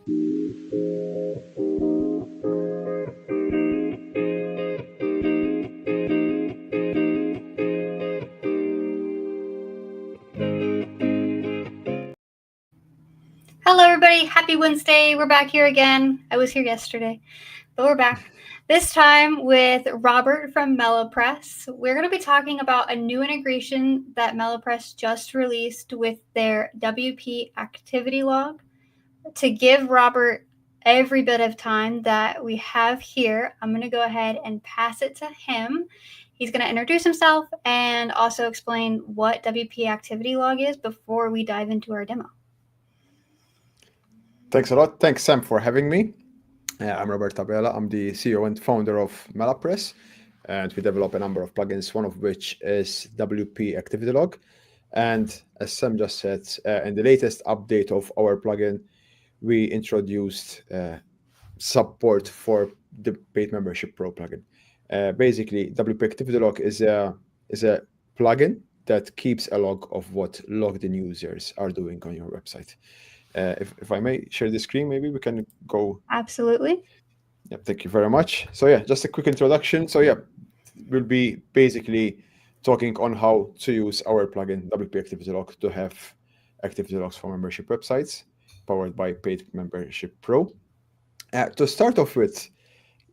Hello, everybody. Happy Wednesday. We're back here again. I was here yesterday, but we're back. This time with Robert from Melapress. We're going to be talking about a new integration that Melapress just released with their WP activity log. To give Robert every bit of time that we have here, I'm going to go ahead and pass it to him. He's going to introduce himself and also explain what WP activity log is before we dive into our demo. Thanks a lot. Thanks, Sam, for having me. I'm Robert Tabella. I'm the CEO and founder of Melapress, and we develop a number of plugins, one of which is WP Activity Log. And as Sam just said, in the latest update of our plugin, we introduced support for the Paid Membership Pro plugin. Basically, WP Activity Log is a plugin that keeps a log of what logged-in users are doing on your website. If I may share the screen, maybe we can go. Absolutely. Yeah, thank you very much. So yeah, just a quick introduction. So yeah, we'll be basically talking on how to use our plugin WP Activity Log to have activity logs for membership websites powered by Paid Membership Pro. To start off with,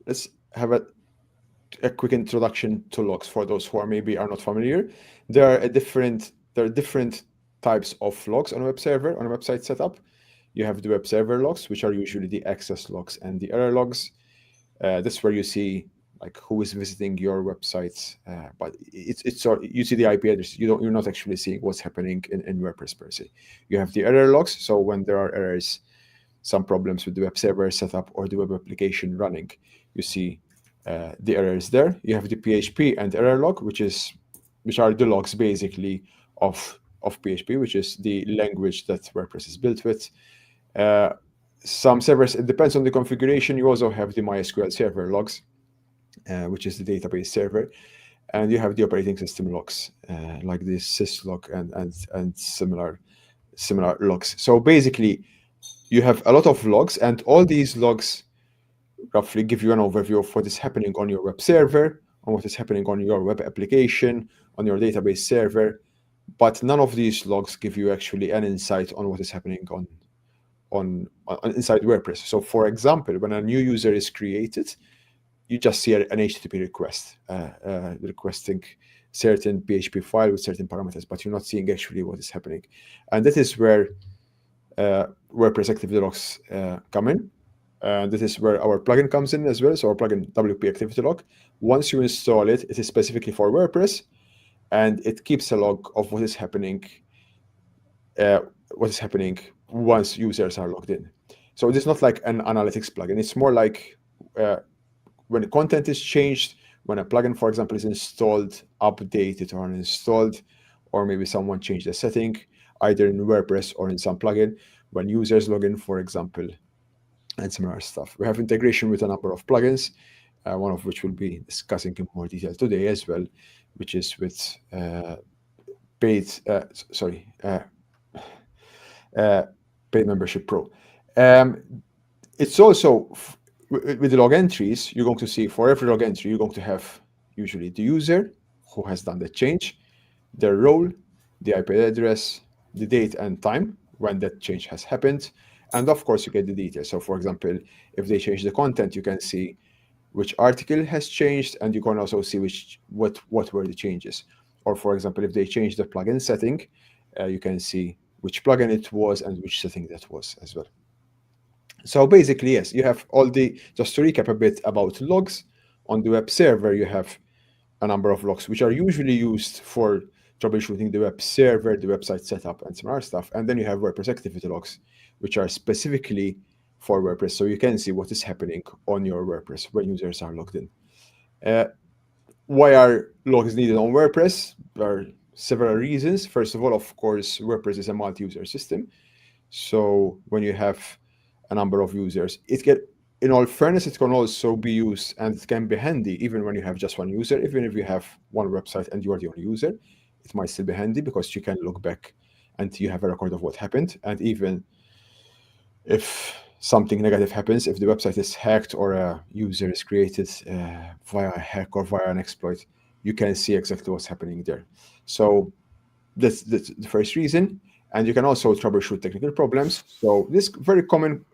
let's have a quick introduction to logs for those who are not familiar. There are different types of logs on a web server, on a website setup. You have the web server logs, which are usually the access logs and the error logs. This is where you see like who is visiting your website, but it's you see the IP address. You're not actually seeing what's happening in WordPress per se. You have the error logs, so when there are errors, some problems with the web server setup or the web application running, you see the errors there. You have the PHP and error log, which are the logs basically of PHP, which is the language that WordPress is built with. Some servers, it depends on the configuration. You also have the MySQL server logs, which is the database server, and you have the operating system logs, like the syslog and similar logs. So basically, you have a lot of logs, and all these logs roughly give you an overview of what is happening on your web server, on what is happening on your web application, on your database server. But none of these logs give you actually an insight on what is happening on inside WordPress. So for example, when a new user is created, you just see an HTTP request requesting certain PHP file with certain parameters, but you're not seeing actually what is happening. And that is where WordPress activity logs come in. This is where our plugin comes in as well. So our plugin WP Activity Log, once you install it, it is specifically for WordPress, and it keeps a log of what is happening once users are logged in. So it is not like an analytics plugin. It's more like when content is changed, when a plugin, for example, is installed, updated, or uninstalled, or maybe someone changed a setting, either in WordPress or in some plugin, when users log in, for example, and similar stuff. We have integration with a number of plugins, one of which we'll be discussing in more detail today as well, which is with Paid Membership Pro. It's also with the log entries, you're going to see for every log entry, you're going to have usually the user who has done the change, their role, the IP address, the date and time when that change has happened, and of course you get the details. So for example, if they change the content, you can see which article has changed, and you can also see what were the changes. Or for example, if they change the plugin setting, you can see which plugin it was and which setting that was as well. So basically, yes, you have just to recap a bit about logs, on the web server, you have a number of logs, which are usually used for troubleshooting the web server, the website setup, and some other stuff. And then you have WordPress activity logs, which are specifically for WordPress, so you can see what is happening on your WordPress when users are logged in. Why are logs needed on WordPress? There are several reasons. First of all, of course, WordPress is a multi-user system. So when you have a number of users, in all fairness, it can also be used, and it can be handy even when you have just one user. Even if you have one website and you are the only user, it might still be handy because you can look back and you have a record of what happened. And even if something negative happens, if the website is hacked or a user is created via a hack or via an exploit, you can see exactly what's happening there. So that's the first reason. And you can also troubleshoot technical problems. So this very common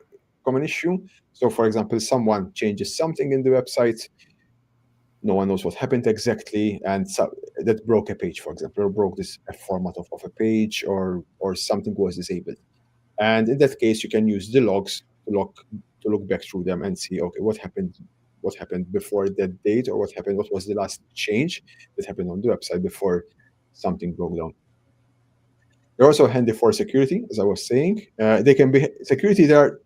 issue. So for example, someone changes something in the website, no one knows what happened exactly, and so that broke a page, for example, or broke this a format of a page, or something was disabled. And in that case, you can use the logs to look back through them and see, okay, what happened before that date, or what was the last change that happened on the website before something broke down. They're also handy for security, as I was saying. They can be security. There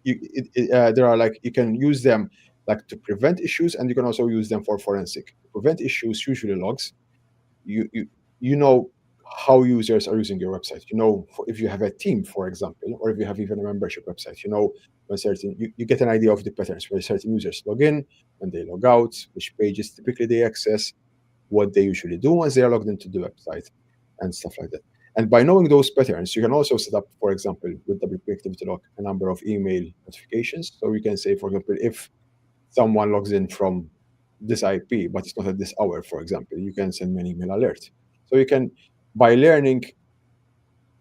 are like, you can use them like to prevent issues, and you can also use them for forensic. To prevent issues, usually logs. You you you know how users are using your website. You know, if you have a team, for example, or if you have even a membership website, you know when you get an idea of the patterns where certain users log in, when they log out, which pages typically they access, what they usually do once they are logged into the website, and stuff like that. And by knowing those patterns, you can also set up, for example, with WP Activity Log, a number of email notifications. So you can say, for example, if someone logs in from this IP, but it's not at this hour, for example, you can send me an email alert. So you can, by learning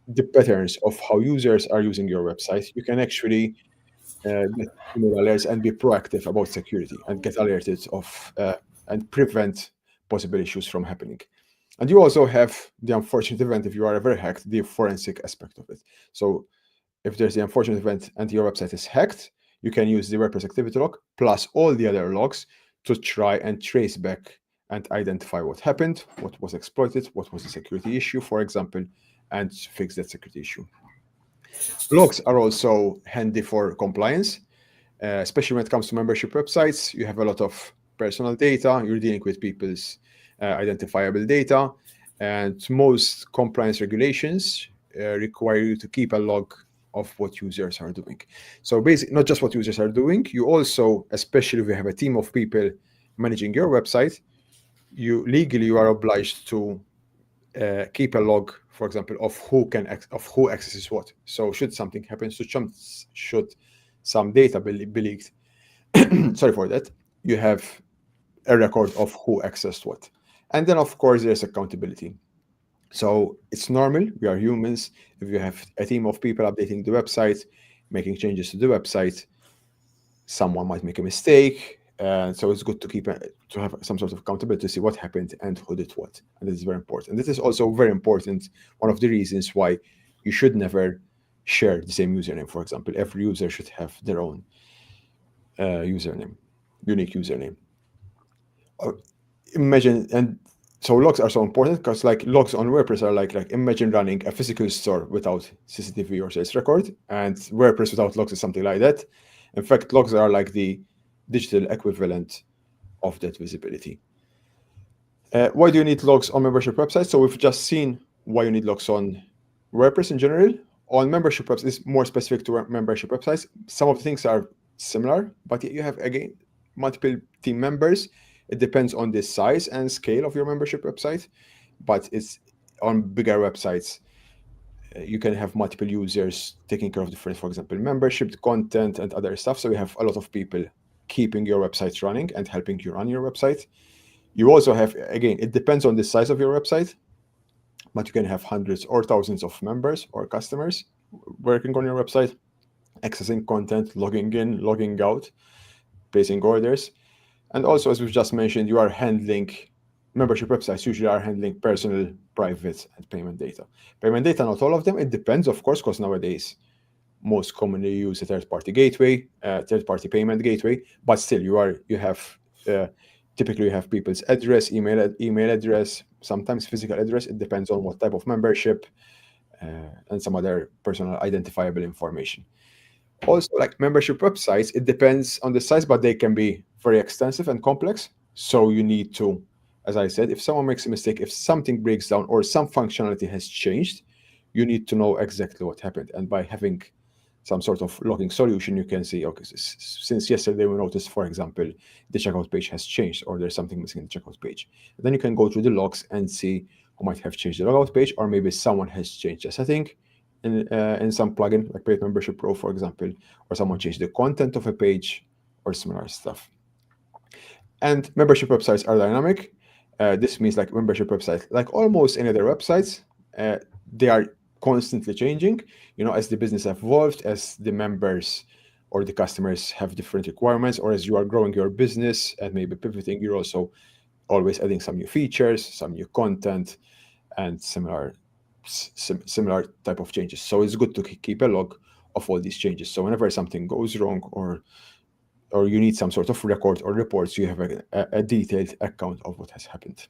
the patterns of how users are using your website, you can actually get email alerts and be proactive about security and get alerted of and prevent possible issues from happening. And you also have the unfortunate event, if you are ever hacked, the forensic aspect of it. So if there's the unfortunate event and your website is hacked, you can use the WordPress activity log plus all the other logs to try and trace back and identify what happened, what was exploited, what was the security issue, for example, and fix that security issue. Logs are also handy for compliance, especially when it comes to membership websites. You have a lot of personal data, you're dealing with people's identifiable data, and most compliance regulations require you to keep a log of what users are doing. So basically, not just what users are doing, you also, especially if you have a team of people managing your website, you are obliged to keep a log, for example, of who accesses what. So should something happen, should some data be leaked, sorry for that, you have a record of who accessed what. And then, of course, there's accountability. So it's normal, we are humans. If you have a team of people updating the website, making changes to the website, someone might make a mistake. So it's good to have some sort of accountability to see what happened and who did what. And this is very important. This is also very important. One of the reasons why you should never share the same username. For example, every user should have their own unique username. Imagine, and so logs are so important because like logs on WordPress are like imagine running a physical store without CCTV or sales record, and WordPress without logs is something like that. In fact, logs are like the digital equivalent of that visibility. Why do you need logs on membership websites? So we've just seen why you need logs on WordPress in general. On membership websites, it's more specific to membership websites. Some of the things are similar, but you have, again, multiple team members. It depends on the size and scale of your membership website, but it's on bigger websites. You can have multiple users taking care of different, for example, membership, content, and other stuff. So you have a lot of people keeping your website running and helping you run your website. You also have, again, it depends on the size of your website, but you can have hundreds or thousands of members or customers working on your website, accessing content, logging in, logging out, placing orders. And also, as we've just mentioned, you are handling membership websites usually are handling personal, private, and payment data. Payment data, not all of them. It depends, of course, because nowadays most commonly use a third-party gateway, third-party payment gateway. But still, typically you have people's address, email address, sometimes physical address. It depends on what type of membership, and some other personal identifiable information. Also, like membership websites, it depends on the size, but they can be very extensive and complex. So you need to, as I said, if someone makes a mistake, if something breaks down or some functionality has changed, you need to know exactly what happened. And by having some sort of logging solution, you can see, okay, since yesterday we noticed, for example, the checkout page has changed, or there's something missing in the checkout page. And then you can go through the logs and see who might have changed the logout page, or maybe someone has changed a setting in some plugin like Paid Membership Pro, for example, or someone changed the content of a page or similar stuff. And membership websites are dynamic. This means like membership websites, like almost any other websites, they are constantly changing. As the business evolved, as the members or the customers have different requirements, or as you are growing your business and maybe pivoting, you're also always adding some new features, some new content, and similar type of changes. So it's good to keep a log of all these changes. So whenever something goes wrong or you need some sort of record or reports, you have a detailed account of what has happened.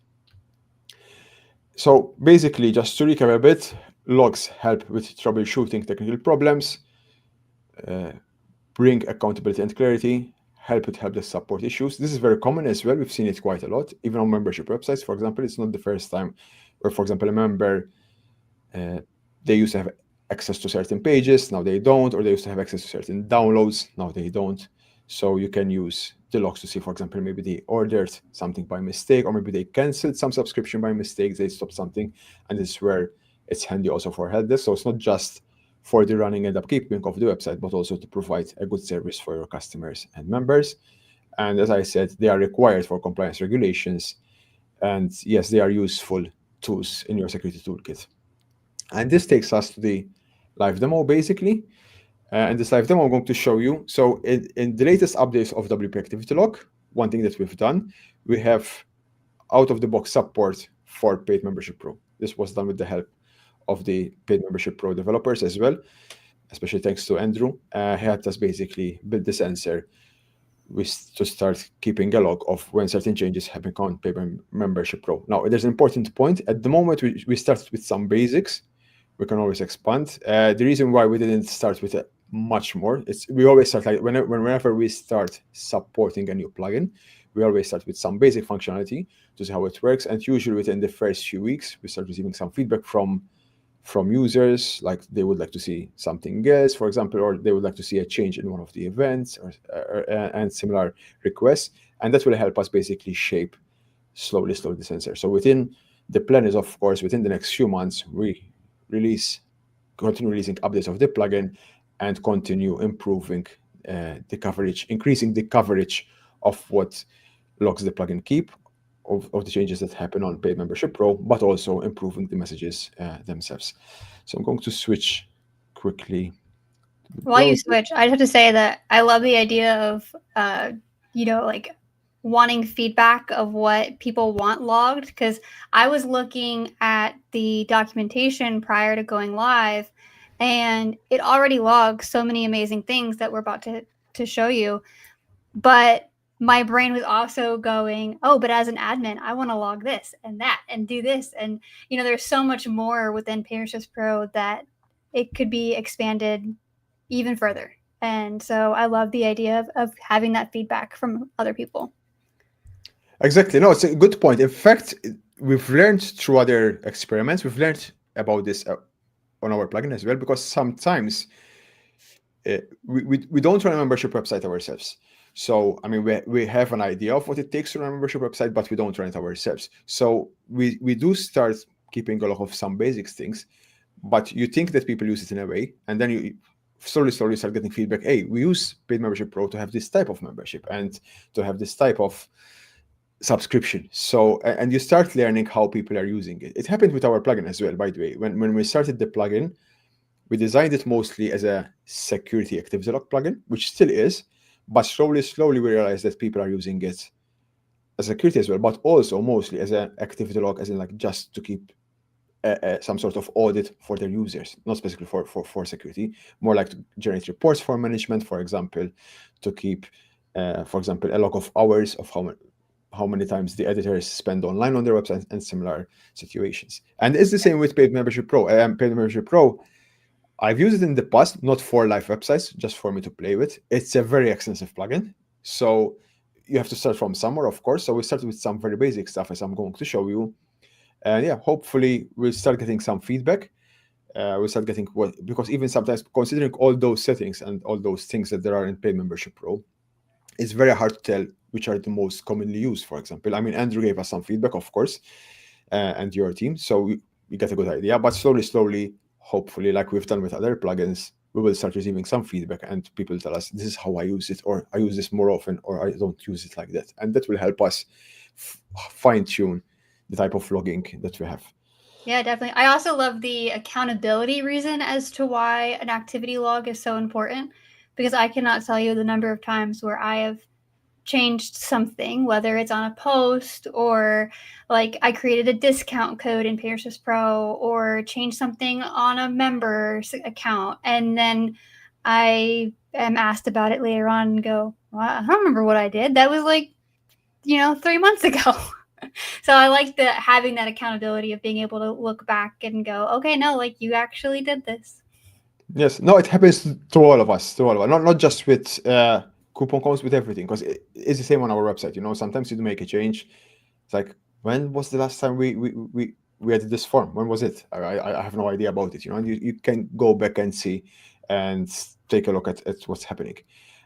So basically, just to recap a bit, logs help with troubleshooting technical problems, bring accountability and clarity, help with help desk support issues. This is very common as well. We've seen it quite a lot, even on membership websites. For example, it's not the first time where, for example, a member, they used to have access to certain pages, now they don't, or they used to have access to certain downloads, now they don't. So you can use the logs to see, for example, maybe they ordered something by mistake, or maybe they canceled some subscription by mistake, they stopped something, and this is where it's handy also for help desk. So it's not just for the running and upkeeping of the website, but also to provide a good service for your customers and members. And as I said, they are required for compliance regulations. And yes, they are useful tools in your security toolkit. And this takes us to the live demo, basically. In this live demo, I'm going to show you. So in the latest updates of WP Activity Log, one thing that we've done, we have out-of-the-box support for Paid Membership Pro. This was done with the help of the Paid Membership Pro developers as well, especially thanks to Andrew. He helped us basically build the sensor to start keeping a log of when certain changes happen on Paid Membership Pro. Now, there's an important point. At the moment, we started with some basics. We can always expand. The reason why we didn't start with much more is we always start like whenever we start supporting a new plugin, we always start with some basic functionality to see how it works. And usually within the first few weeks, we start receiving some feedback from users, like they would like to see something else, for example, or they would like to see a change in one of the events and similar requests. And that will help us basically shape slowly the sensor. So the plan is, of course, within the next few months, we continue releasing updates of the plugin and continue improving the coverage, increasing the coverage of what logs the plugin keep of the changes that happen on Paid Membership Pro, but also improving the messages themselves. So I'm going to switch quickly. While you switch, I have to say that I love the idea of, like wanting feedback of what people want logged, because I was looking at the documentation prior to going live, and it already logs so many amazing things that we're about to show you. But my brain was also going, oh, but as an admin, I want to log this and that and do this. And, there's so much more within PMPro Pro that it could be expanded even further. And so I love the idea of having that feedback from other people. Exactly. No, it's a good point. In fact, we've learned through other experiments, we've learned about this on our plugin as well, because sometimes we don't run a membership website ourselves. So, I mean, we have an idea of what it takes to run a membership website, but we don't run it ourselves. So we do start keeping a lot of some basics things, but you think that people use it in a way, and then you slowly start getting feedback. Hey, we use Paid Membership Pro to have this type of membership and to have this type of subscription. So, and you start learning how people are using it. It happened with our plugin as well, by the way. When we started the plugin, we designed it mostly as a security activity log plugin, which still is, but slowly we realized that people are using it as security as well, but also mostly as an activity log, as in like just to keep some sort of audit for their users, not specifically for security, more like to generate reports for management, for example, to keep, for example, a log of hours of how many times the editors spend online on their website and similar situations. And it's the same with Paid Membership Pro. Paid Membership Pro, I've used it in the past, not for live websites, just for me to play with. It's a very extensive plugin. So you have to start from somewhere, of course. So we started with some very basic stuff, as I'm going to show you. And yeah, hopefully we'll start getting some feedback. We'll start getting because even sometimes considering all those settings and all those things that there are in Paid Membership Pro, it's very hard to tell which are the most commonly used, for example. I mean, Andrew gave us some feedback, of course, and your team. So we get a good idea, but slowly, hopefully, like we've done with other plugins, we will start receiving some feedback and people tell us, this is how I use it, or I use this more often, or I don't use it like that. And that will help us fine tune the type of logging that we have. Yeah, definitely. I also love the accountability reason as to why an activity log is so important, because I cannot tell you the number of times where I have changed something, whether it's on a post or like I created a discount code in PMPro Pro or changed something on a member's account. And then I am asked about it later on and go, well, I don't remember what I did. That was like, 3 months ago. So I like having that accountability of being able to look back and go, okay, no, like you actually did this. Yes, no, it happens to all of us, not just with coupon codes, with everything, because it's the same on our website. Sometimes you do make a change. It's like, when was the last time we added this form? When was it? I have no idea about it. And you can go back and see and take a look at what's happening.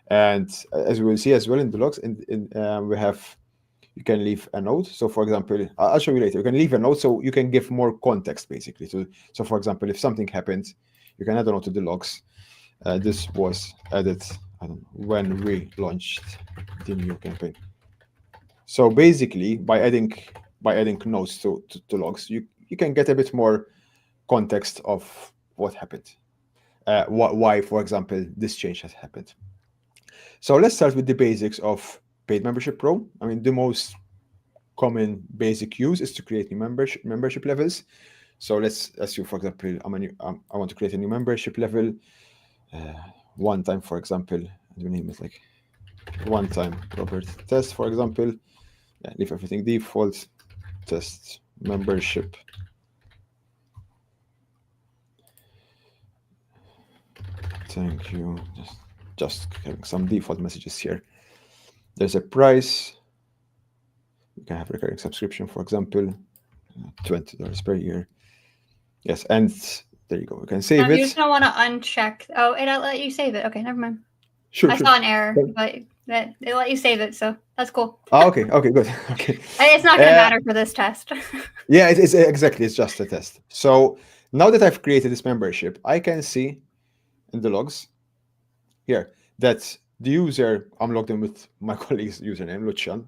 And as we will see as well in the logs, we have, you can leave a note. So for example, I'll show you later. You can leave a note so you can give more context basically. So for example, if something happens, you can add a note to the logs. This was added, I don't know, when we launched the new campaign. So basically, by adding notes to logs, you can get a bit more context of what happened, why, for example, this change has happened. So let's start with the basics of Paid Membership Pro. I mean, the most common basic use is to create new membership levels. So let's assume, for example, I want to create a new membership level. One time, for example, and we name it like one time Robert test, for example. Yeah, leave everything default, test membership. Thank you. Just having some default messages here. There's a price. You can have recurring subscription, for example, $20 per year. Yes, and there you go. You can save it. You just don't want to uncheck. Oh, it'll let you save it. Okay, never mind. Sure. I saw an error, but it let you save it, so that's cool. Okay, good. Okay. It's not going to matter for this test. Yeah, it's exactly. It's just a test. So now that I've created this membership, I can see in the logs here that the user, I'm logged in with my colleague's username, Lucian.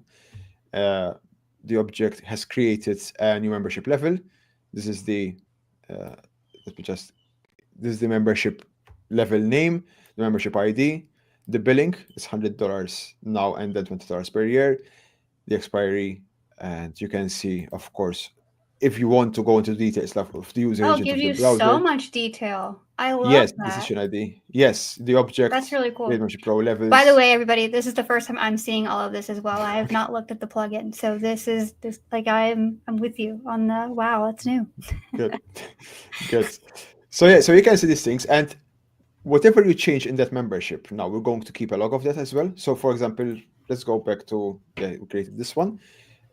The object has created a new membership level. This is the this is the membership level name, the membership ID. The billing is $100 now and then $20 per year. The expiry, and you can see, of course, if you want to go into details of the user agent give of the you browser. so much detail. I love yes, that. Decision ID. Yes, the object. That's really cool. Membership Pro levels. By the way, everybody, this is the first time I'm seeing all of this as well. I have not looked at the plugin, so this like I'm with you on the wow. It's new. Good. So yeah, so you can see these things, and whatever you change in that membership, now we're going to keep a log of that as well. So for example, let's go back to we created this one.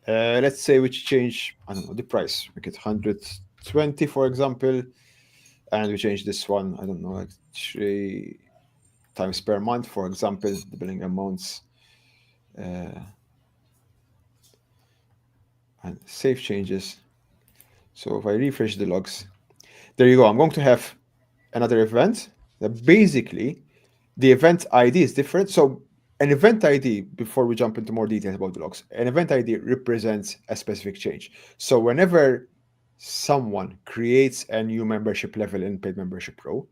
Let's say we change, I don't know, the price, make it 120, for example, and we change this one, I don't know, like 3 times per month, for example, the billing amounts, and save changes. So if I refresh the logs, there you go. I'm going to have another event that basically the event ID is different. So an event ID, before we jump into more details about the logs, an event ID represents a specific change. So whenever someone creates a new membership level in Paid Membership Pro,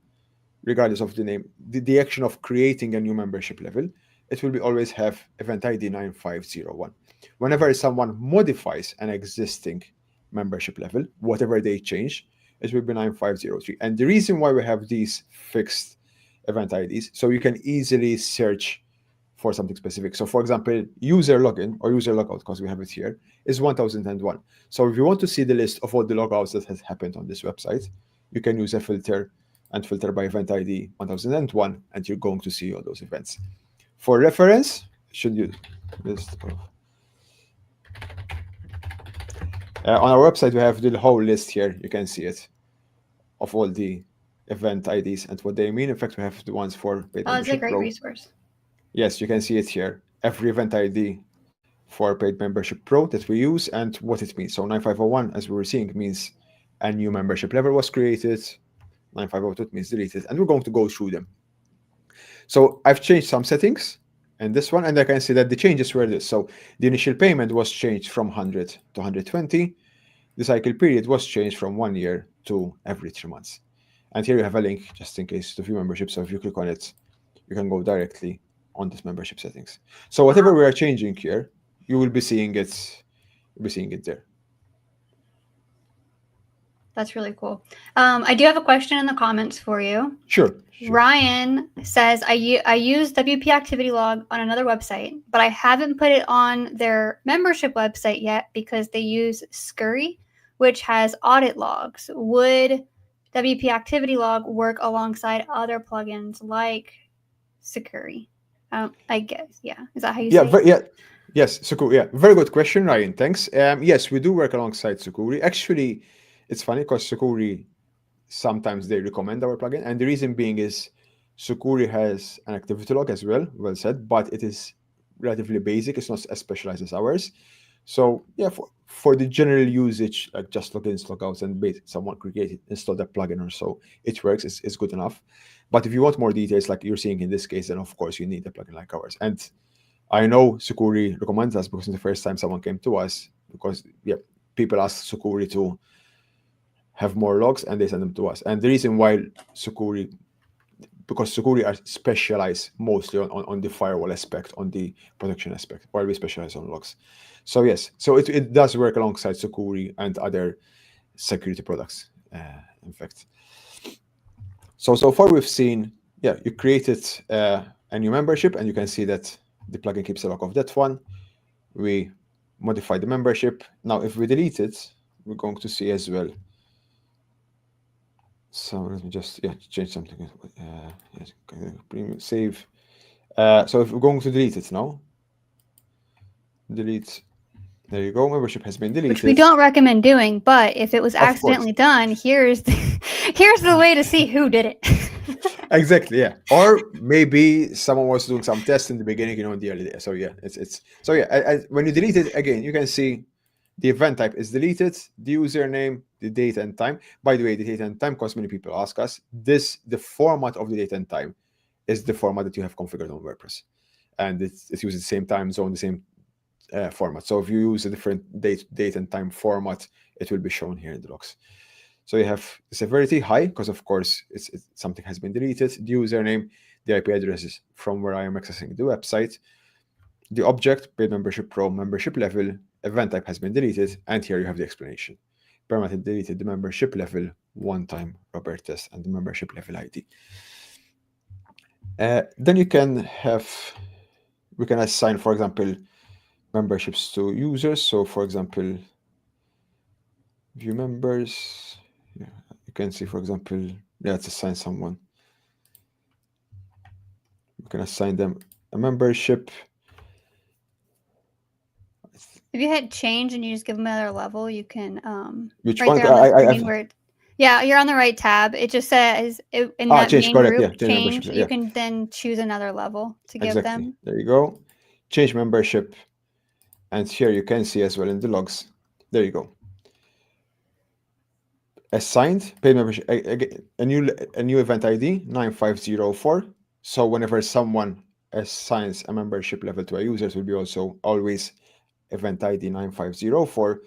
regardless of the name, the action of creating a new membership level, it will always have event ID 9501. Whenever someone modifies an existing membership level, whatever they change, it will be 9503. And the reason why we have these fixed event IDs, so you can easily search for something specific. So for example, user login or user logout, because we have it here, is 1001. So if you want to see the list of all the logouts that has happened on this website, you can use a filter and filter by event ID 1001, and you're going to see all those events. For reference, should use list of on our website, we have the whole list here. You can see it of all the event IDs and what they mean. In fact, we have the ones for Paid Membership it's a great Pro. resource. Yes, you can see it here. Every event ID for Paid Membership Pro that we use and what it means. So 9501, as we were seeing, means a new membership level was created. 950, it means deleted, and we're going to go through them. So I've changed some settings in this one, and I can see that the changes were this. So the initial payment was changed from 100 to 120. The cycle period was changed from 1 year to every 3 months. And here you have a link just in case to view membership. So if you click on it, you can go directly on this membership settings. So whatever we are changing here, you will be seeing it. You'll be seeing it there. That's really cool. I do have a question in the comments for you. Sure. Ryan says, I use WP Activity Log on another website, but I haven't put it on their membership website yet because they use Sucuri, which has audit logs. Would WP Activity Log work alongside other plugins like Sucuri? I guess, yeah. Is that how you say it? Yeah. Yes, Sucuri. Yeah, very good question, Ryan. Thanks. Yes, we do work alongside Sucuri. Actually, it's funny because Sucuri, sometimes they recommend our plugin, and the reason being is Sucuri has an activity log as well, well said, but it is relatively basic. It's not as specialized as ours. So yeah, for the general usage, like just logins, logouts, and someone created, install that plugin or so, it works. It's good enough. But if you want more details, like you're seeing in this case, then of course you need a plugin like ours. And I know Sucuri recommends us because it's the first time someone came to us, because people ask Sucuri to have more logs and they send them to us. And the reason why Sucuri, because Sucuri are specialized mostly on the firewall aspect, on the protection aspect, while we specialize on logs. So yes, so it does work alongside Sucuri and other security products, in fact. So far we've seen, you created a new membership, and you can see that the plugin keeps a log of that one. We modify the membership. Now, if we delete it, we're going to see as well. So let me just change something. Save. So if we're going to delete it now, delete. There you go. Membership has been deleted. Which we don't recommend doing, but if it was accidentally done, here's the way to see who did it. Exactly. Yeah. Or maybe someone was doing some tests in the beginning, in the early days. So when you delete it again, you can see the event type is deleted, the username, the date and time. By the way, the date and time, because many people ask us, the format of the date and time is the format that you have configured on WordPress. And it uses the same time zone, the same format. So if you use a different date and time format, it will be shown here in the logs. So you have severity high, because of course something has been deleted, the username, the IP addresses from where I am accessing the website, the object, paid membership pro, membership level, event type has been deleted, and here you have the explanation. Permanently deleted the membership level, one-time Robert test, and the membership level ID. Then we can assign, for example, memberships to users. So for example, view members, you can see, for example, let's assign someone. We can assign them a membership. If you hit change and you just give them another level, you can Which right one? there on the screen where you're on the right tab. It just says in that change, main correct, group, change. You can then choose another level to give them. There you go. Change membership. And here you can see as well in the logs. There you go. Assigned paid membership, a new event ID 9504. So whenever someone assigns a membership level to a user, it will be also always event ID 9504,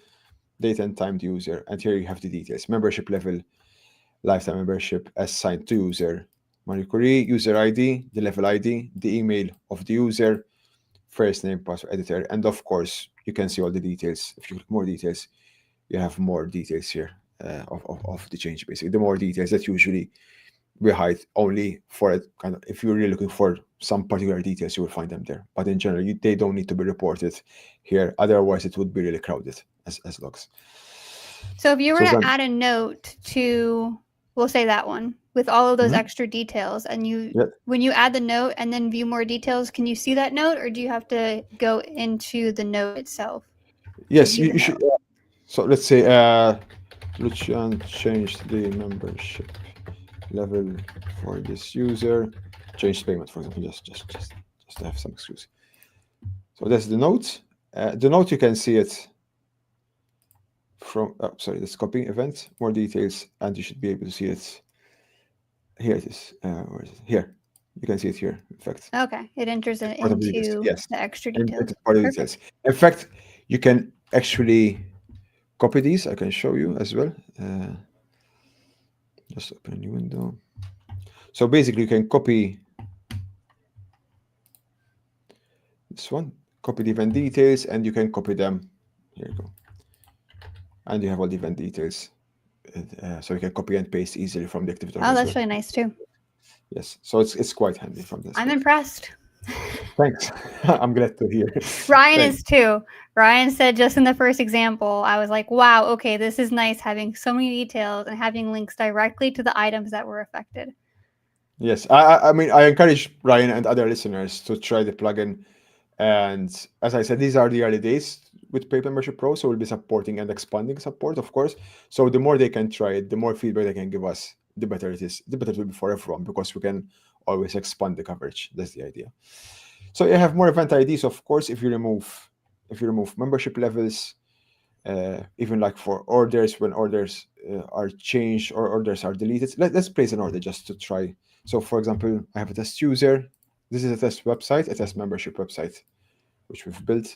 date and time to user. And here you have the details: membership level, lifetime membership assigned to user, Marie Curie, user ID, the level ID, the email of the user, first name, password, editor, and of course you can see all the details. If you click more details, you have more details here of the change. Basically, the more details that usually we hide only for it. Kind of, if you're really looking for some particular details, you will find them there. But in general, they don't need to be reported here. Otherwise, it would be really crowded as logs. So if you were to add a note to, we'll say that one, with all of those extra details, and when you add the note and then view more details, can you see that note, or do you have to go into the note itself? Yes, you should. So let's say Lucian changed the membership level for this user, changed payment, for example, just to have some excuse. So that's the note. The note, you can see it from, this copying event, more details, and you should be able to see it here it is. Where is it? Here. You can see it here, in fact. Okay, it enters it Part of the details. into Yes. the extra And details. it's part of the Perfect. details. In fact, you can actually copy these. I can show you as well. Just open a new window. So basically, you can copy this one, copy the event details, and you can copy them. Here you go. And you have all the event details. So you can copy and paste easily from the activity log Oh, as that's well. really nice too. Yes. So it's quite handy from this. I'm impressed. Thanks. I'm glad to hear. Ryan Thanks. is too. Ryan said just in the first example, I was like, wow, okay, this is nice having so many details and having links directly to the items that were affected. Yes. I mean, I encourage Ryan and other listeners to try the plugin. And as I said, these are the early days with PMPro, so we'll be supporting and expanding support, of course. So the more they can try it, the more feedback they can give us, the better it is. The better it will be for everyone, because we can always expand the coverage. That's the idea. So you have more event IDs, of course, if you remove membership levels, even like for orders, when orders are changed or orders are deleted. Let's place an order just to try. So for example, I have a test user. This is a test website, a test membership website, which we've built.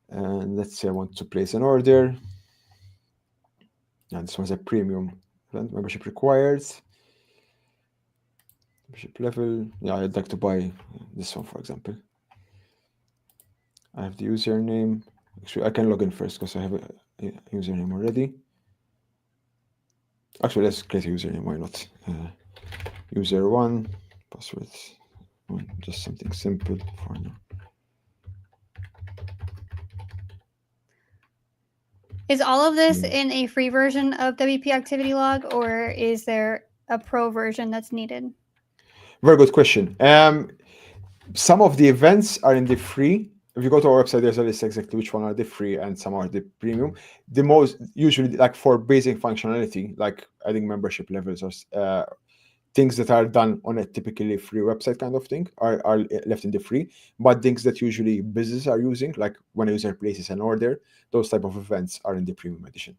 And let's say I want to place an order. And this one's a premium event, membership required. Membership level. Yeah, I'd like to buy this one, for example. I have the username. Actually, I can log in first because I have a username already. Actually, let's create a username. Why not? User 1, password 1, just something simple for now. Is all of this in a free version of WP Activity Log, or is there a pro version that's needed? Very good question. Some of the events are in the free. If you go to our website, there's a list exactly which one are the free and some are the premium. The most usually, like for basic functionality, like adding membership levels or things that are done on a typically free website kind of thing, are left in the free. But things that usually businesses are using, like when a user places an order, those type of events are in the premium edition.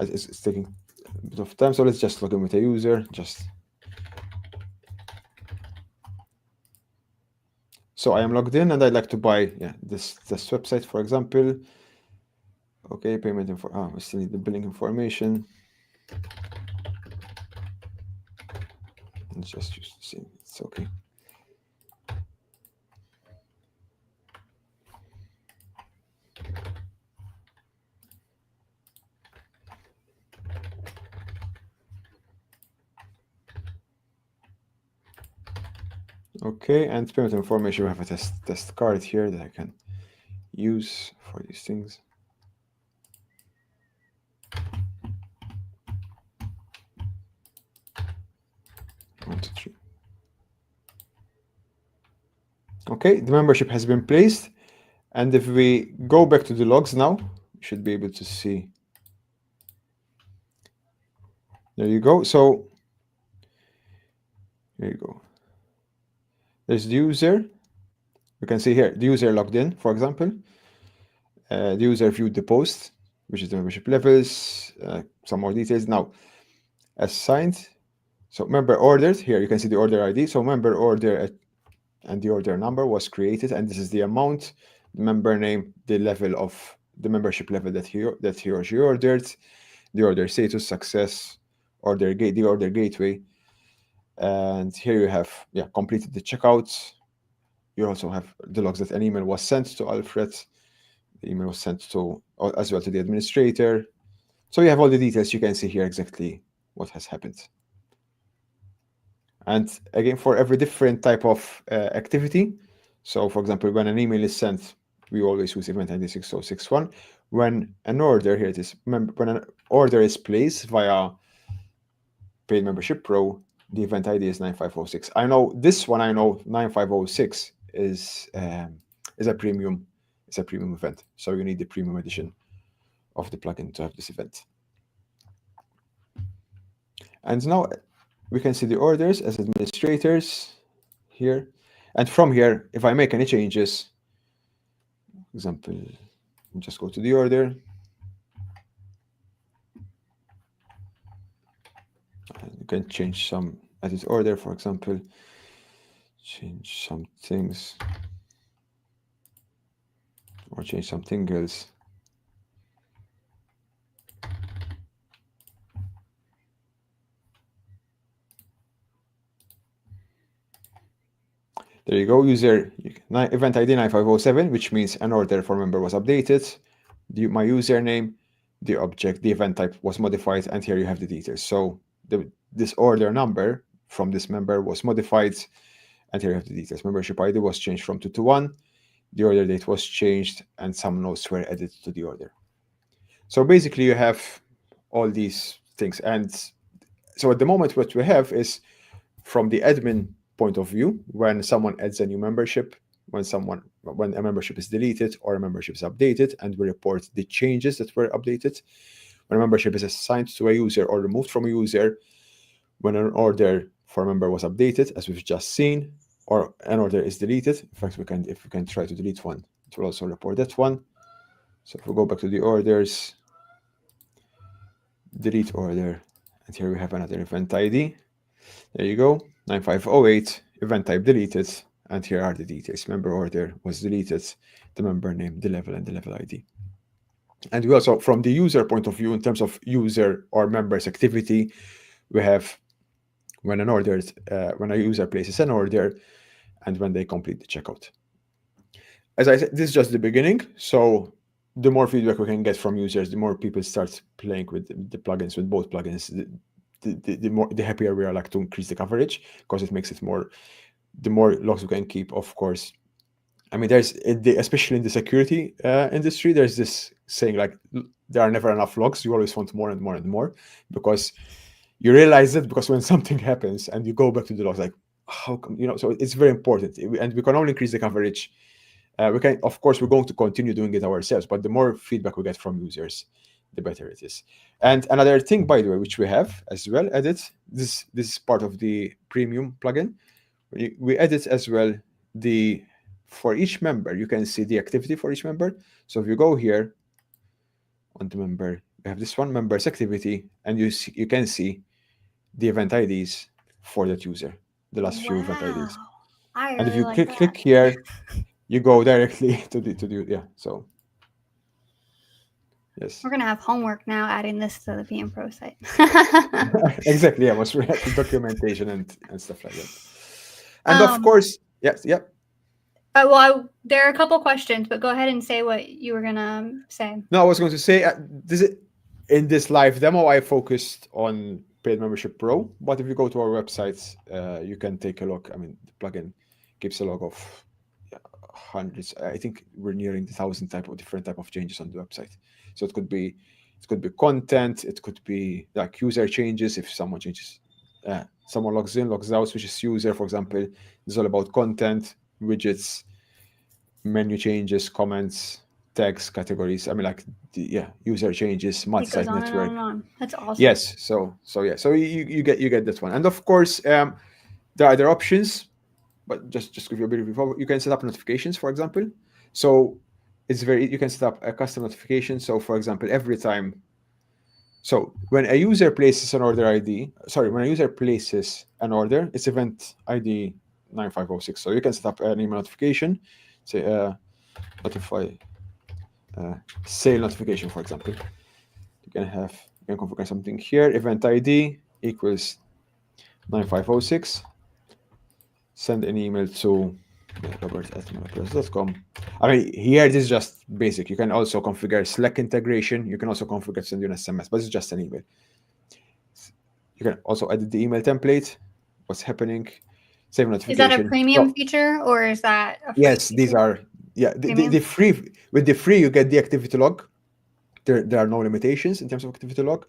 It's taking a bit of time, so let's just log in with a user. So I am logged in and I'd like to buy this website, for example. Okay, payment info. We still need the billing information. Let's just use the same. It's okay. Okay, and payment information. We have a test card here that I can use for these things. One, two, three. Okay, the membership has been placed. And if we go back to the logs now, we should be able to see. There you go. So here you go. There's the user. We can see here the user logged in, for example. The user viewed the post, which is the membership levels, some more details. Now, assigned. So member ordered. Here you can see the order ID. So member order and the order number was created, and this is the amount, member name, the level of the membership level that he or she ordered, the order status, success, the order gateway, and here you have completed the checkout. You also have the logs that an email was sent to Alfred. The email was sent to as well to the administrator. So you have all the details. You can see here exactly what has happened. And again, for every different type of activity, so for example, when an email is sent, we always use event ID 6061. When an order, here it is, when an order is placed via Paid Membership Pro, the event ID is 9506. I know this one, 9506 is a premium. It's a premium event. So you need the premium edition of the plugin to have this event. And now we can see the orders as administrators here. And from here, if I make any changes, for example, just go to the order. You can change some edit order, for example, change some things, or change something else. There you go, user event ID 9507, which means an order for member was updated. My username, the object, the event type was modified, and here you have the details. So this order number from this member was modified, and here you have the details. Membership ID was changed from 2 to 1. The order date was changed, and some notes were added to the order. So basically, you have all these things. And so at the moment, what we have is from the admin point of view, when someone adds a new membership, when a membership is deleted or a membership is updated, and we report the changes that were updated. When a membership is assigned to a user or removed from a user, when an order for a member was updated, as we've just seen, or an order is deleted. In fact, if we can try to delete one, it will also report that one. So if we go back to the orders, delete order, and here we have another event ID. There you go, 9508, event type deleted, and here are the details. Member order was deleted, the member name, the level, and the level ID. And we also, from the user point of view, in terms of user or members activity, we have when a user places an order and when they complete the checkout. As I said, this is just the beginning. So the more feedback we can get from users, the more people start playing with the plugins, with both plugins, the happier we are like to increase the coverage, because it makes it more, the more logs we can keep, of course. I mean, especially in the security industry, there's this saying like, there are never enough logs. You always want more and more and more, because you realize it, because when something happens and you go back to the logs, like, how come, so it's very important. And we can only increase the coverage. We can, of course, we're going to continue doing it ourselves, but the more feedback we get from users, the better it is. And another thing, by the way, which we have as well added, this is part of the premium plugin. We edit as well for each member, you can see the activity for each member. So if you go here on the member, we have this one member's activity, and you can see the event IDs for that user, the last few event IDs. And if you click here, you go directly to the so yes. We're gonna have homework now adding this to the PMPro site. Exactly, yeah, was the documentation and stuff like that. And of course, yes, yeah. Well, there are a couple questions, but go ahead and say what you were gonna say. No, I was going to say in this live demo, I focused on Paid Membership Pro, but if you go to our website, you can take a look. I mean, the plugin keeps a log of hundreds. I think we're nearing the 1,000 different type of changes on the website. So it could be content, it could be like user changes. If someone changes, someone logs in, logs out, switches user, for example. It's all about content, widgets, menu changes, comments, tags, categories. I mean, like user changes, multi-site network. On. That's awesome. Yes. So you get that one, and of course there are other options. But just give you a bit of info. You can set up notifications, for example. So you can set up a custom notification. So for example, every time, so when a user places an order when a user places an order, it's event ID 9506. So you can set up an email notification, say notify sale notification, for example. You can configure something here, event ID equals 9506. Send an email to robert@melapress.com. I mean, here this is just basic. You can also configure Slack integration. You can also configure send you an SMS, but it's just an email. You can also edit the email template. What's happening? Save notification. Is that a premium feature, or is that a free yes? feature? These are the free. With the free, you get the activity log. There are no limitations in terms of activity log.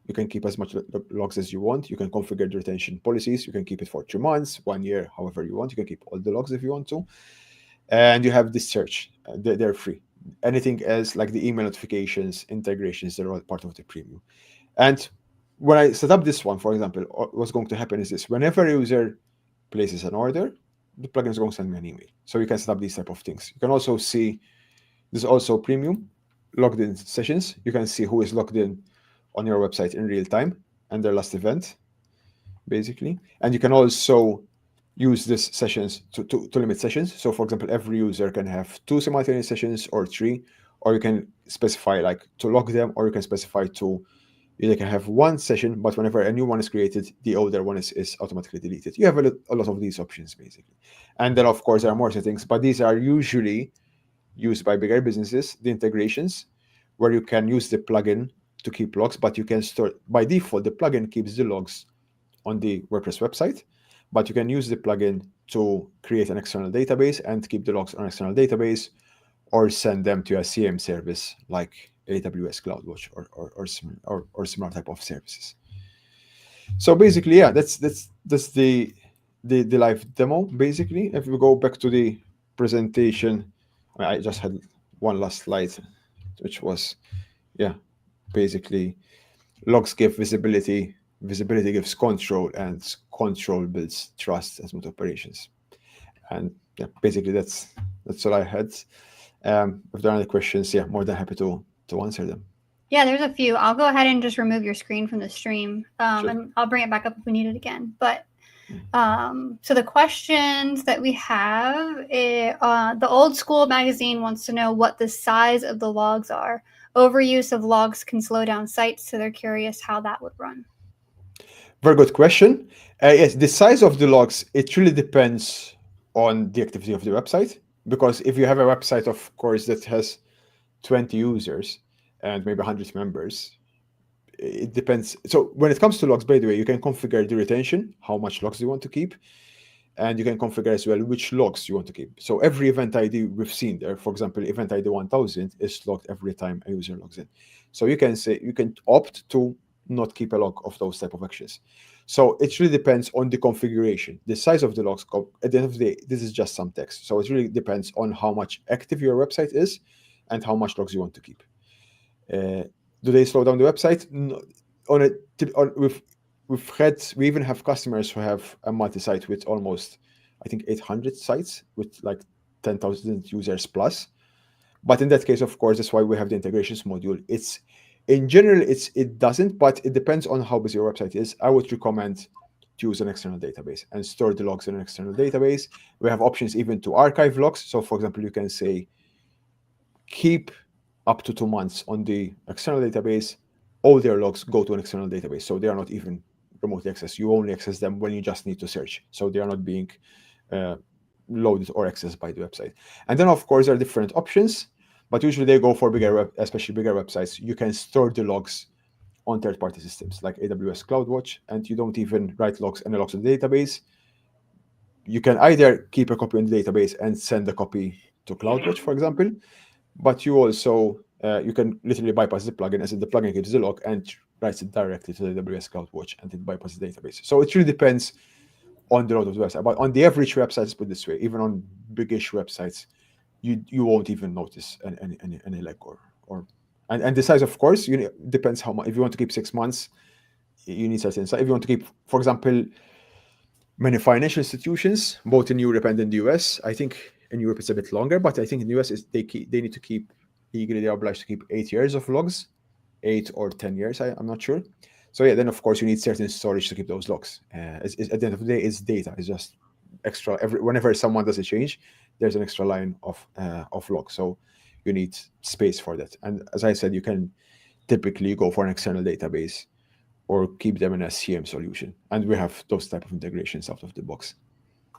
You can keep as much logs as you want. You can configure the retention policies. You can keep it for 2 months, 1 year, however you want. You can keep all the logs if you want to. And you have this search. They're free. Anything else, like the email notifications, integrations, they're all part of the premium. And when I set up this one, for example, what's going to happen is this. Whenever a user places an order, the plugin is going to send me an email. So you can set up these type of things. You can also see, there's also premium logged in sessions. You can see who is logged in on your website in real time and their last event. basically. And you can also use this sessions to limit sessions. So for example, every user can have 2 simultaneous sessions or 3, or you can specify like to lock them, or you can specify to you can have one session, but whenever a new one is created, the older one is automatically deleted. You have a lot of these options basically. And then of course there are more settings, but these are usually used by bigger businesses, the integrations, where you can use the plugin to keep logs, but you can store by default the plugin keeps the logs on the WordPress website, but you can use the plugin to create an external database and keep the logs on an external database, or send them to a CM service like AWS CloudWatch or similar type of services. So basically, yeah, that's the live demo. Basically, if we go back to the presentation, I just had one last slide, which was, yeah, basically logs give visibility, visibility gives control, and control builds trust as smooth operations. And yeah, basically that's all I had. If there are any questions, yeah, more than happy to answer them. Yeah, there's a few. I'll go ahead and just remove your screen from the stream, Sure. and I'll bring it back up if we need it again. But so the questions that we have, the Old School magazine wants to know what the size of the logs are. Overuse of logs can slow down sites, so they're curious how that would run. Very good question. Yes, the size of the logs, it really depends on the activity of the website. Because if you have a website, of course, that has 20 users and maybe 100 members, it depends. So when it comes to logs, by the way, you can configure the retention, how much logs you want to keep, and you can configure as well which logs you want to keep. So every event ID we've seen there, for example, event ID 1000 is logged every time a user logs in. So you can say you can opt to not keep a log of those type of actions. So it really depends on the configuration, the size of the logs. At the end of the day, this is just some text. So it really depends on how much active your website is and how much logs you want to keep. Do they slow down the website? No, we even have customers who have a multi-site with almost, I think, 800 sites with like 10,000 users plus. But in that case, of course, that's why we have the integrations module. It's in general, it doesn't, but it depends on how busy your website is. I would recommend to use an external database and store the logs in an external database. We have options even to archive logs. So, for example, you can say keep up to 2 months on the external database. All their logs go to an external database, so they are not even remotely accessed. You only access them when you just need to search, so they are not being loaded or accessed by the website. And then, of course, there are different options, but usually they go for especially bigger websites. You can store the logs on third-party systems like AWS CloudWatch, and you don't even write logs and logs to the database. You can either keep a copy in the database and send a copy to CloudWatch, for example, but you also you can literally bypass the plugin, as in the plugin gives the log and writes it directly to the AWS CloudWatch, and it bypasses the database. So it really depends on the load of the website. But on the average websites, put this way, even on biggish websites, you won't even notice any lag or and the size, of course, depends how much. If you want to keep 6 months, you need certain size. If you want to keep, for example, many financial institutions, both in Europe and in the US, I think in Europe it's a bit longer, but I think in the US they need to keep legally, they are obliged to keep 8 years of logs, 8 or 10 years. I'm not sure. So yeah, then of course you need certain storage to keep those logs. At the end of the day, it's data. It's just extra. Whenever someone does a change, there's an extra line of log. So you need space for that. And as I said, you can typically go for an external database or keep them in a CM solution. And we have those type of integrations out of the box.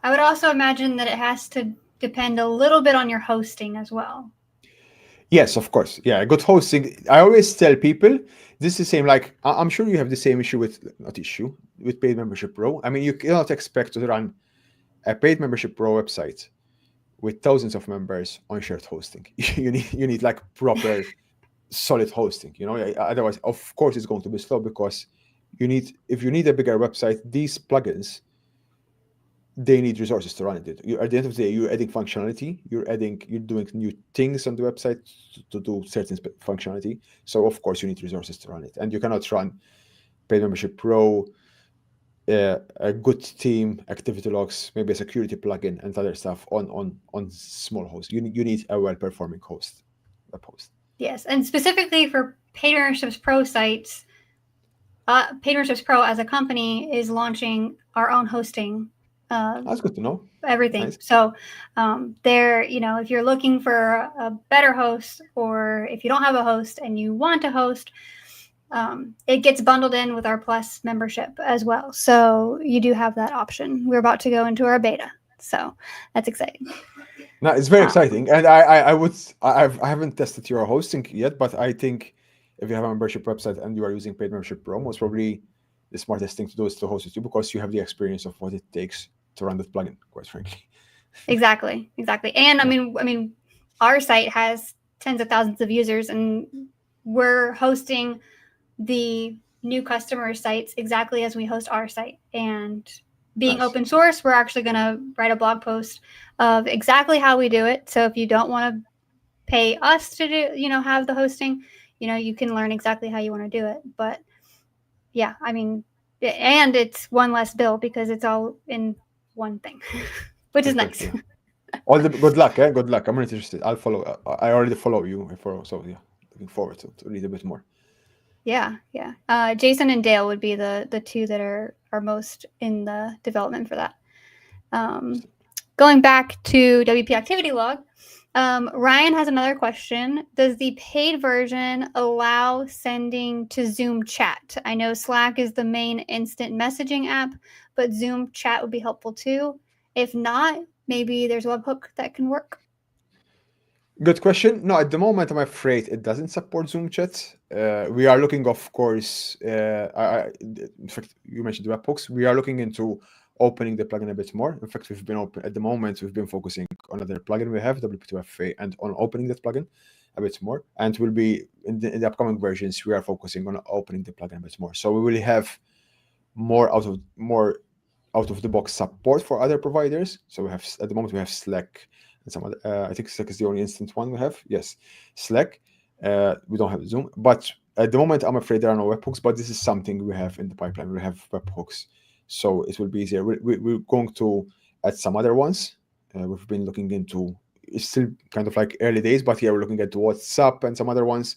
I would also imagine that it has to depend a little bit on your hosting as well. Yes, of course. Yeah, good hosting. I always tell people this is the same. Like I'm sure you have the same issue with Paid Membership Pro. I mean, you cannot expect to run a Paid Membership Pro website with thousands of members on shared hosting. you need like proper solid hosting. Otherwise, of course, it's going to be slow because if you need a bigger website, these plugins, they need resources to run it. At the end of the day, you're adding functionality, you're doing new things on the website to do certain functionality. So of course you need resources to run it, and you cannot run Paid Membership Pro, a good team, activity logs, maybe a security plugin, and other stuff on small hosts. You need a well-performing web host. Yes, and specifically for Paid Memberships Pro sites, PageMaker's Pro as a company is launching our own hosting. That's good to know. Everything. Nice. So there, if you're looking for a better host, or if you don't have a host and you want to host, it gets bundled in with our Plus membership as well. So you do have that option. We're about to go into our beta, so that's exciting. No, it's very exciting, and I haven't tested your hosting yet, but I think if you have a membership website and you are using paid membership Pro, most probably the smartest thing to do is to host it too, because you have the experience of what it takes to run that plugin, quite frankly. Exactly. And I mean, our site has tens of thousands of users, and we're hosting the new customer sites exactly as we host our site. And being Nice. open source, we're actually going to write a blog post of exactly how we do it. So if you don't want to pay us to do, have the hosting, you can learn exactly how you want to do it. But yeah, I mean, and it's one less bill because it's all in one thing, which is nice. Exactly. All the good luck, eh? Good luck. I'm really interested. I'll follow. I already follow you. So yeah, looking forward to read a bit more. Yeah. Jason and Dale would be the two that are most in the development for that. Going back to WP Activity Log, Ryan has another question. Does the paid version allow sending to Zoom chat? I know Slack is the main instant messaging app, but Zoom chat would be helpful too. If not, maybe there's a webhook that can work. Good question. No, at the moment, I'm afraid it doesn't support Zoom chat. We are looking, of course, in fact, you mentioned webhooks. We are looking into opening the plugin a bit more. In fact, at the moment, we've been focusing on another plugin we have, WP2FA, and on opening that plugin a bit more. And we'll be, in the upcoming versions, we are focusing on opening the plugin a bit more. So we will have more out of the box support for other providers. So we have, at the moment, we have Slack and some other. I think Slack is the only instant one we have. Yes, Slack. We don't have Zoom, but at the moment, I'm afraid there are no webhooks. But this is something we have in the pipeline. We have webhooks, so it will be easier. We're going to add some other ones. We've been looking into. It's still kind of like early days, but yeah, we're looking at WhatsApp and some other ones.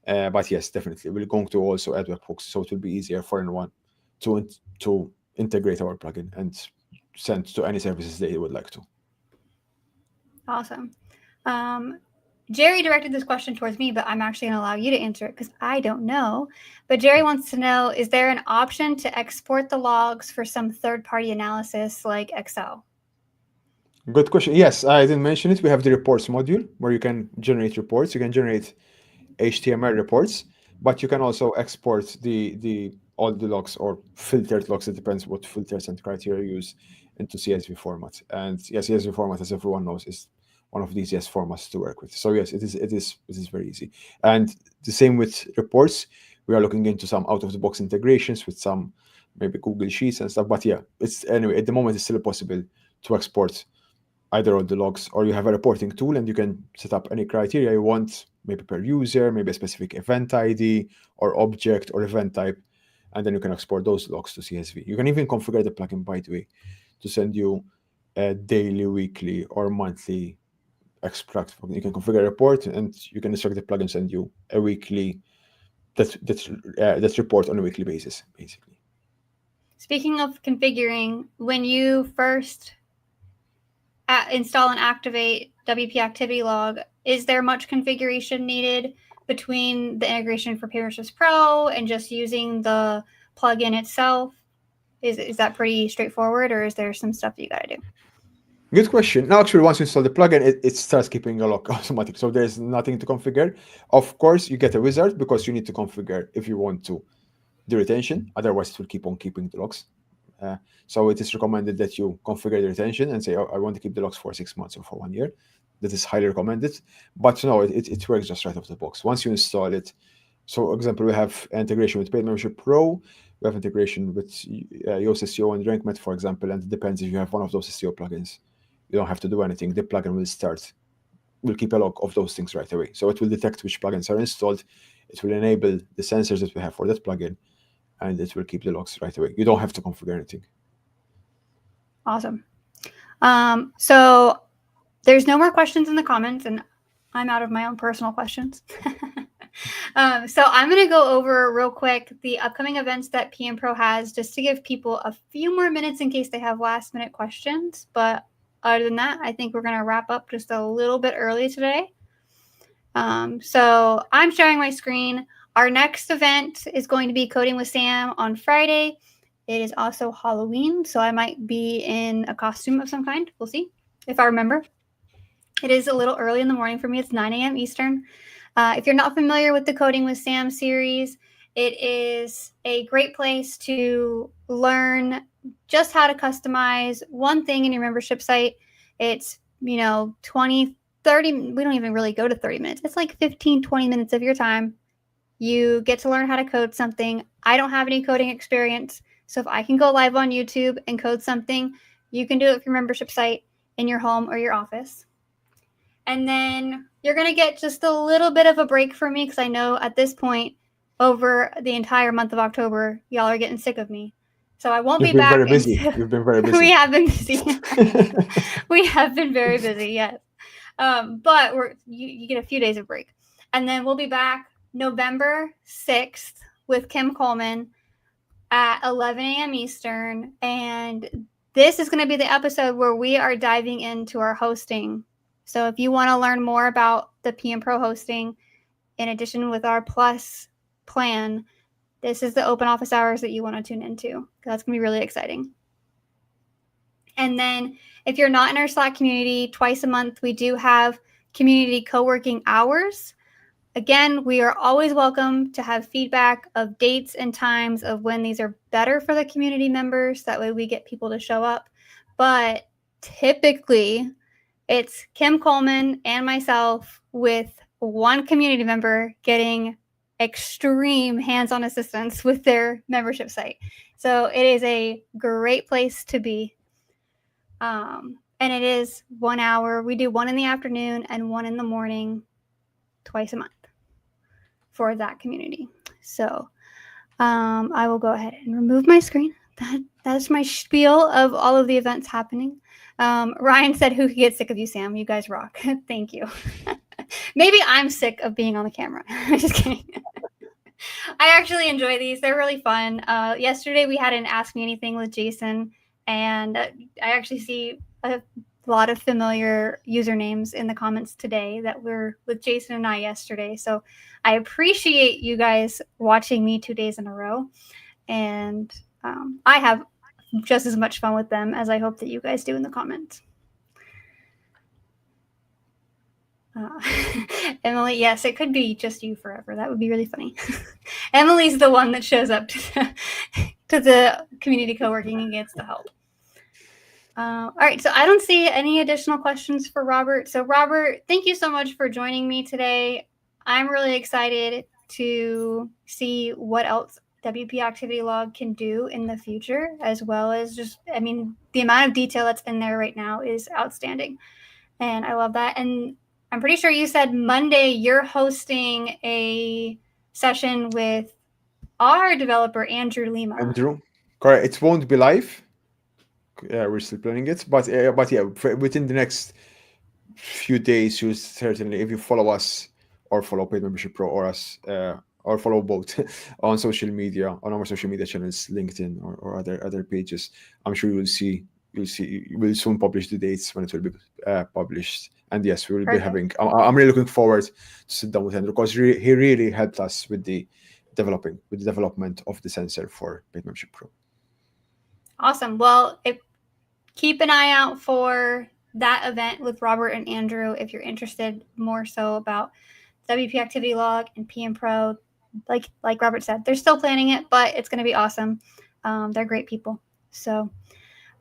But yes, definitely, we're going to also add webhooks, so it will be easier for anyone to integrate our plugin and send to any services they would like to. Awesome. Jerry directed this question towards me, but I'm actually going to allow you to answer it because I don't know. But Jerry wants to know, is there an option to export the logs for some third-party analysis like Excel? Good question. Yes, I didn't mention it. We have the reports module where you can generate reports. You can generate HTML reports, but you can also export all the logs or filtered logs. It depends what filters and criteria you use into CSV format. And yes, CSV format, as everyone knows, is one of the easiest formats to work with. So yes, it is very easy. And the same with reports. We are looking into some out-of-the-box integrations with some maybe Google Sheets and stuff. But yeah, it's anyway, at the moment it's still possible to export either all the logs, or you have a reporting tool and you can set up any criteria you want, maybe per user, maybe a specific event ID or object or event type, and then you can export those logs to CSV. You can even configure the plugin, by the way, to send you a daily, weekly, or monthly extract. You can configure a report and you can instruct the plugin send you a weekly that's report on a weekly basis, basically. Speaking of configuring, when you first install and activate WP Activity Log, is there much configuration needed between the integration for PMPro Pro and just using the plugin itself? Is that pretty straightforward, or is there some stuff that you got to do? Good question. Now, actually, once you install the plugin, it starts keeping a log automatic. So there's nothing to configure. Of course, you get a wizard because you need to configure if you want to the retention. Otherwise, it will keep on keeping the logs. So it is recommended that you configure the retention and say, oh, I want to keep the logs for 6 months or for 1 year. That is highly recommended. But no, it works just right off the box. Once you install it, so for example, we have integration with Paid Membership Pro. We have integration with Yoast SEO and RankMet, for example, and it depends if you have one of those SEO plugins. You don't have to do anything. The plugin will keep a log of those things right away. So it will detect which plugins are installed. It will enable the sensors that we have for that plugin, and it will keep the logs right away. You don't have to configure anything. Awesome. So there's no more questions in the comments, and I'm out of my own personal questions. So I'm going to go over real quick the upcoming events that PMPro has, just to give people a few more minutes in case they have last minute questions. But other than that, I think we're going to wrap up just a little bit early today. So I'm sharing my screen. Our next event is going to be Coding with Sam on Friday. It is also Halloween, so I might be in a costume of some kind. We'll see if I remember. It is a little early in the morning for me. It's 9 a.m. Eastern. If you're not familiar with the Coding with Sam series, it is a great place to learn just how to customize one thing in your membership site. It's, 20, 30, we don't even really go to 30 minutes. It's like 15, 20 minutes of your time. You get to learn how to code something. I don't have any coding experience. So if I can go live on YouTube and code something, you can do it for your membership site in your home or your office. And then you're going to get just a little bit of a break from me because I know at this point, over the entire month of October, y'all are getting sick of me. So I won't be back. Very busy. You've been very busy. We have been busy. We have been very busy, yes. But you get a few days of break. And then we'll be back November 6th with Kim Coleman at 11 a.m. Eastern. And this is going to be the episode where we are diving into our hosting. So if you want to learn more about the PMPro hosting, in addition with our Plus plan, this is the open office hours that you want to tune into. That's going to be really exciting. And then if you're not in our Slack community, twice a month, we do have community co-working hours. Again, we are always welcome to have feedback of dates and times of when these are better for the community members. That way we get people to show up. But typically, it's Kim Coleman and myself with one community member getting extreme hands-on assistance with their membership site. So it is a great place to be. And it is 1 hour. We do one in the afternoon and one in the morning twice a month for that community. So I will go ahead and remove my screen. That's my spiel of all of the events happening. Ryan said, "Who could get sick of you, Sam? You guys rock." Thank you. Maybe I'm sick of being on the camera. I'm just kidding. I actually enjoy these. They're really fun. Yesterday we had an Ask Me Anything with Jason, and I actually see a lot of familiar usernames in the comments today that were with Jason and I yesterday. So I appreciate you guys watching me 2 days in a row. And I have just as much fun with them as I hope that you guys do in the comments. Emily, yes, it could be just you forever. That would be really funny. Emily's the one that shows up to the community co-working and gets the help. All right, so I don't see any additional questions for Robert. So Robert, thank you so much for joining me today. I'm really excited to see what else WP Activity Log can do in the future, as well as just, the amount of detail that's in there right now is outstanding. And I love that. And I'm pretty sure you said Monday you're hosting a session with our developer, Andrew Lima. Andrew, correct. It won't be live. Yeah, we're still planning it, but yeah, within the next few days, you certainly, if you follow us or follow Paid Membership Pro or us, or follow both on social media, on our social media channels, LinkedIn or other pages, I'm sure you'll see. We'll soon publish the dates when it will be published. And yes, we will be having. I'm really looking forward to sit down with Andrew because he really helped us with the development of the sensor for Paid Membership Pro. Awesome. Well, keep an eye out for that event with Robert and Andrew if you're interested more so about WP Activity Log and PMPro. Like Robert said, they're still planning it, but it's going to be awesome. They're great people. So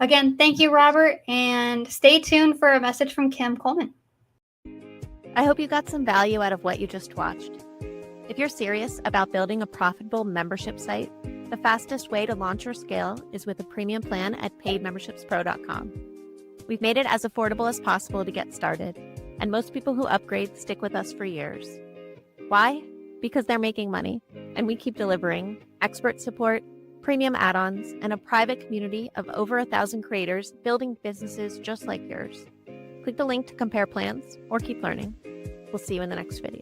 again, thank you, Robert, and stay tuned for a message from Kim Coleman. I hope you got some value out of what you just watched. If you're serious about building a profitable membership site, the fastest way to launch or scale is with a premium plan at paidmembershipspro.com. We've made it as affordable as possible to get started, and most people who upgrade stick with us for years. Why? Because they're making money, and we keep delivering expert support, premium add-ons, and a private community of over 1,000 creators building businesses just like yours. Click the link to compare plans or keep learning. We'll see you in the next video.